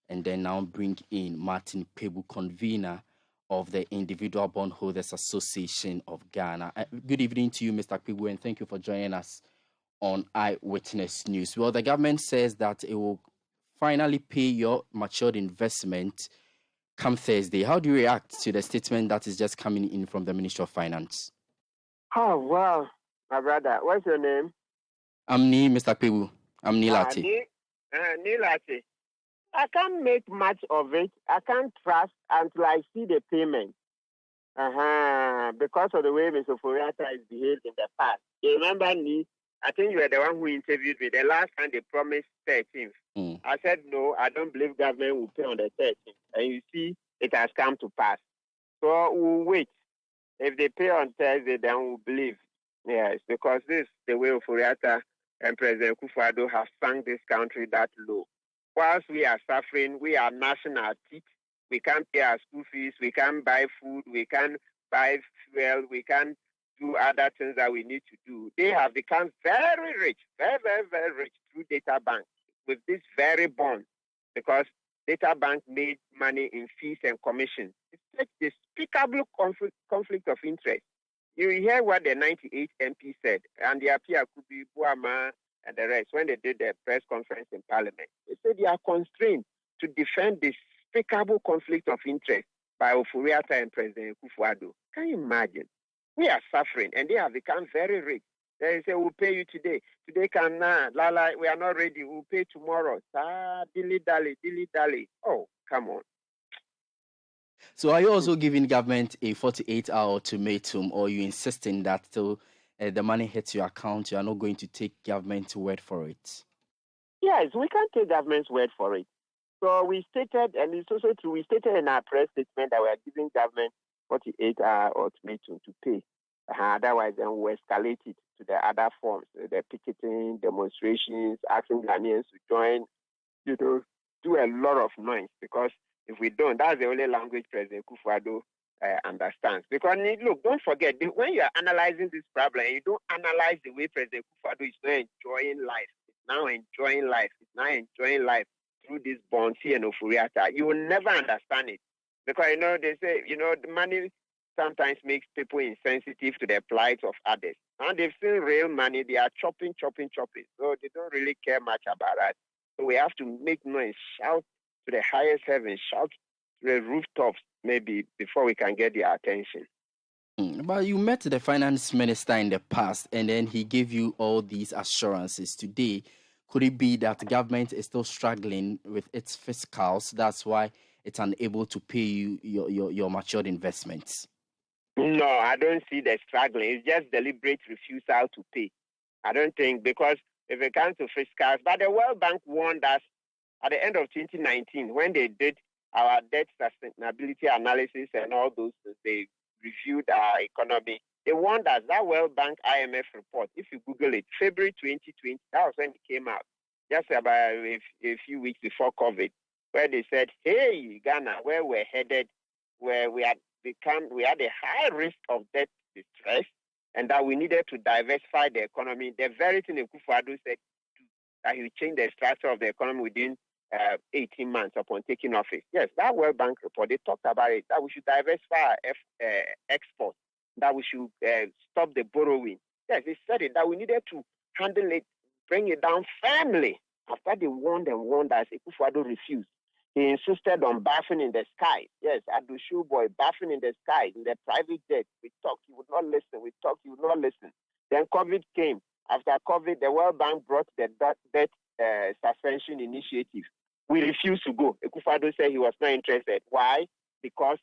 and then now bring in Martin Kpebu, convener of the Individual Bondholders Association of Ghana. Good evening to you, Mr. Kpebu, and thank you for joining us on Eyewitness News. Well, the government says that it will finally pay your matured investment come Thursday. How do you react to the statement that is just coming in from the Ministry of Finance? Oh, wow, my brother. What's your name? I'm Mr. Kpebu. I'm Nilati. Nilati. I can't make much of it. I can't trust until I see the payment. Because of the way Mr. Ofori-Atta has behaved in the past. You remember me? I think you were the one who interviewed me. The last time they promised 13th. I said, no, I don't believe government will pay on the 13th. And you see, it has come to pass. So we'll wait. If they pay on Thursday, then we'll believe. Yes, because this is the way Ofori-Atta and President Akufo-Addo have sunk this country that low. Whilst we are suffering, we are gnashing our teeth. We can't pay our school fees. We can't buy food. We can't buy fuel. We can't do other things that we need to do. They have become very rich, very, very, very rich through data bank with this very bond, because data bank made money in fees and commissions. It's such a despicable conflict of interest. You hear what the 98 MP said, and the Apia Kubi, Buama, and the rest, when they did their press conference in Parliament. They said they are constrained to defend this despicable conflict of interest by Ofori-Atta and President Akufo-Addo. Can you imagine? We are suffering, and they have become very rich. They say, we'll pay you today. Today can Lala, we are not ready. We'll pay tomorrow. Dilly-dally, dilly-dally. Oh, come on. So are you also giving government a 48-hour ultimatum, or are you insisting that till the money hits your account, you are not going to take government's word for it? Yes, we can't take government's word for it. So we stated, and it's also true, we stated in our press statement that we are giving government 48-hour ultimatum to pay. Otherwise, then we'll escalate it to the other forms, the picketing, demonstrations, asking Ghanaians to join, do a lot of noise, because if we don't, that's the only language President Akufo-Addo understands. Because, look, don't forget, when you are analyzing this problem, you don't analyze the way President Akufo-Addo is not enjoying life. It's now enjoying life. It's now enjoying life through this bond, and Ofori-Atta. You will never understand it. Because, they say, the money sometimes makes people insensitive to the plight of others. Now they've seen real money, they are chopping. So they don't really care much about that. So we have to make noise, shout to the highest heaven, shout to the rooftops, maybe, before we can get their attention. But you met the finance minister in the past, and then he gave you all these assurances. Today, could it be that the government is still struggling with its fiscals? That's why it's unable to pay you your matured investments? No, I don't see the struggling. It's just deliberate refusal to pay. I don't think, because if it comes to fiscals, but the World Bank warned us at the end of 2019, when they did our debt sustainability analysis and all those things, they reviewed our economy. They warned us, that World Bank IMF report, if you Google it, February 2020, that was when it came out, just about a few weeks before COVID, where they said, hey, Ghana, where we're headed, where we had a high risk of debt distress, and that we needed to diversify the economy. The very thing Akufo-Addo said, that he would change the structure of the economy within 18 months upon taking office. Yes, that World Bank report, they talked about it, that we should diversify our exports, that we should stop the borrowing. Yes, they said it, that we needed to handle it, bring it down firmly. After they warned us, Akufo-Addo refused. He insisted on bathing in the sky. Yes, Addo Showboy, bathing in the sky, in the private jet. We talked, he would not listen. We talked, he would not listen. Then COVID came. After COVID, the World Bank brought the debt suspension initiative. We refused to go. Akufo-Addo said he was not interested. Why? Because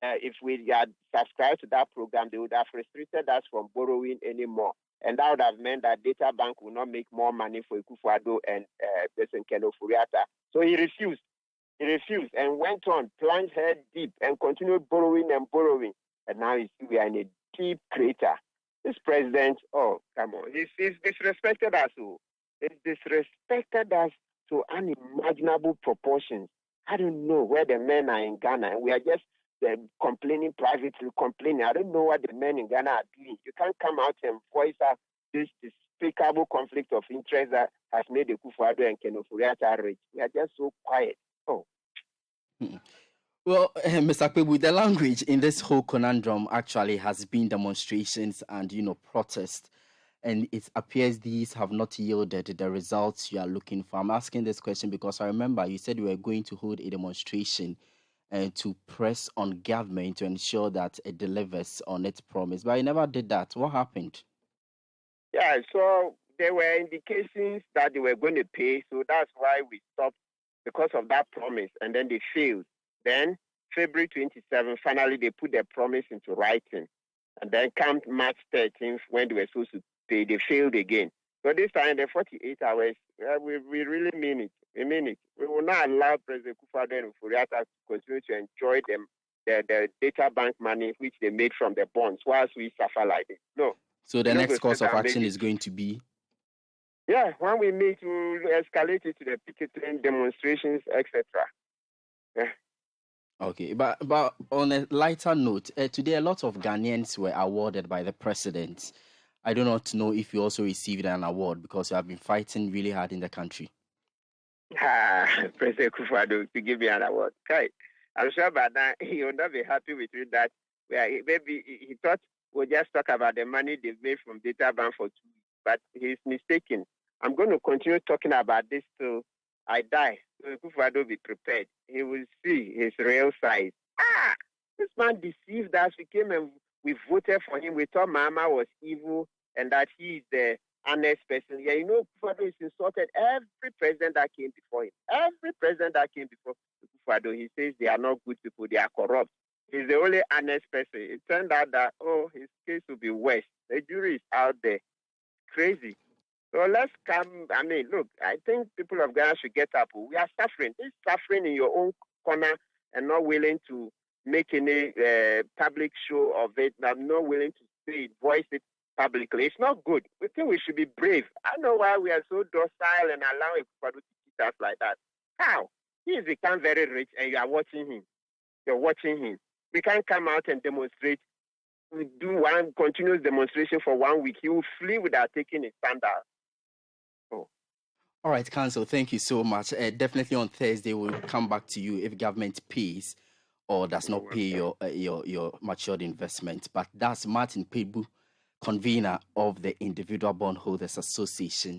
if we had subscribed to that program, they would have restricted us from borrowing anymore. And that would have meant that data bank would not make more money for Akufo-Addo and President Ofori-Atta. So he refused. He refused and went on, plunged head deep, and continued borrowing. And now we are in a deep crater. This president, oh, come on, he's disrespected us. He's disrespected us to unimaginable proportions. I don't know where the men are in Ghana. We are just complaining privately, complaining. I don't know what the men in Ghana are doing. You can't come out and voice out this despicable conflict of interest that has made Akufo-Addo and Ofori-Atta rich. We are just so quiet. Oh, Well, Mr. Kpebu, the language in this whole conundrum actually has been demonstrations and, protests. And it appears these have not yielded the results you are looking for. I'm asking this question because I remember you said you were going to hold a demonstration to press on government to ensure that it delivers on its promise. But you never did that. What happened? Yeah, so there were indications that they were going to pay, so that's why we stopped because of that promise, and then they failed. Then February 27th, finally they put their promise into writing, and then come March 13th when they were supposed to pay, they failed again. So this time, the 48 hours, we really mean it. We mean it. We will not allow President Akufo-Addo and Ofori-Atta to continue to enjoy the data bank money which they made from the bonds whilst we suffer like this. No. So the next course of action is going to be? Yeah, when we meet, we'll escalate it to the picketing, demonstrations, etc. Yeah. Okay, but on a lighter note, today a lot of Ghanaians were awarded by the president. I do not know if you also received an award because you have been fighting really hard in the country. President Akufo-Addo to give me an award. Okay. I'm sure about that he will not be happy with it that maybe he thought we'll just talk about the money they've made from data ban for 2 weeks, but he's mistaken. I'm going to continue talking about this till I die. So Akufo-Addo be prepared. He will see his real size. This man deceived us. We came and we voted for him. We thought Mama was evil and that he is the honest person. Yeah, Akufo-Addo is insulted every president that came before him. Every president that came before Akufo-Addo, he says they are not good people, they are corrupt. He's the only honest person. It turned out that, his case will be worse. The jury is out there. Crazy. So let's come. I mean, look, I think people of Ghana should get up. We are suffering. This suffering in your own corner and not willing to make any public show of it. I'm not willing to say it, voice it publicly. It's not good. We think we should be brave. I know why we are so docile and allowing people to treat us like that. How? He has become very rich and you are watching him. You're watching him. We can't come out and demonstrate. We do one continuous demonstration for 1 week. He will flee without taking a stand out. All right, Council, thank you so much. Definitely on Thursday, we'll come back to you if government pays or does not pay your matured investment. But that's Martin Kpebu, convener of the Individual Bondholders Association.